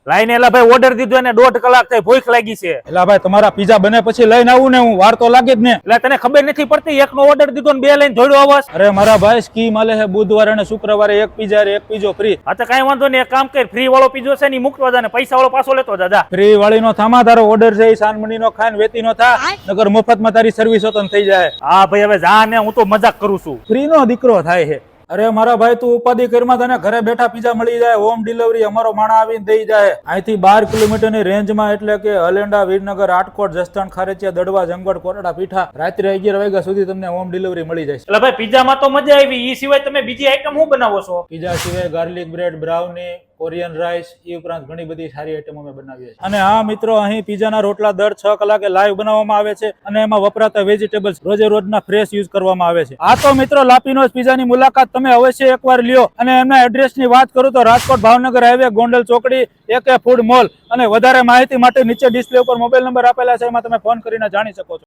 લાઈને એલા ભાઈ ઓર્ડર દીધો અને 1.5 કલાક થઈ, ભૂખ લાગી છે. એટલે ભાઈ તમારા પીઝા બને પછી લઈને આવું ને, હું વાર તો લાગે જ ને. એટલે તને ખબર નથી પડતી, એકનો ઓર્ડર દીધો ને 2 લઈને દોડ્યો આવસ. અરે મારા ભાઈ સ્કીમ આલે છે બુધવારે અને શુક્રવારે એક પીઝા એક પીઝો ફ્રી. હા તો કઈ વાંધો નહીં, એક કામ કર, ફ્રી વાળો પીઝો છે ને મૂકવા જા ને પૈસા વાળો પાછો લેતો જા. ફ્રી વાળી નો થામા, તારો ઓર્ડર છે એ સાનમણી નો ખાઈને વેતી નો થા, નકર મફત માં તારી સર્વિસ હોતો થઈ જાય. હા ભાઈ હવે જા ને, હું તો મજાક કરું છું. ફ્રી નો દીકરો થાય છે. અરે મારા ભાઈ તું ઉપાધિ કરમાં તને ઘરે બેઠા પીઝા મળી જાય, હોમ ડિલિવરી અમારો માણા આવીને દઈ જાય. અહીંથી 12 કિલોમીટરની રેન્જમાં, એટલે કે હલેન્ડા, વીરનગર, રાજકોટ, જસદણ, ખારેચિયા, દડવા, જંગવડ, કોટડા, પીઠા. રાત્રે 11 વાગ્યા સુધી તમને હોમ ડિલિવરી મળી જાય. એટલે ભાઈ પીઝામાં તો મજા આવી, ઈ સિવાય તમે બીજી આઈટમ શું બનાવો છો? પીઝા સિવાય garlic bread, brownie, Korean rice, એ ઉપરાંત ઘણી બધી સારી આઈટમો અમે બનાવીએ છીએ. અને હા મિત્રો, અહીં પીઝાના રોટલા દર 6 કલાકે લાઈવ બનાવવામાં આવે છે અને એમાં વપરાતા વેજીટેબલ્સ રોજે રોજના ફ્રેશ યુઝ કરવામાં આવે છે. આ તો મિત્રો લાપીનોઝ પીઝાની મુલાકાત તમે અવશ્ય એકવાર લ્યો. અને એમના એડ્રેસની વાત કરું તો રાજકોટ ભાવનગર હાઈવે, ગોંડલ ચોકડી, AK ફૂડ મોલ. અને વધારે માહિતી માટે નીચે ડિસ્પ્લે ઉપર મોબાઈલ નંબર આપેલા છે, એમાં તમે ફોન કરીને જાણી શકો છો.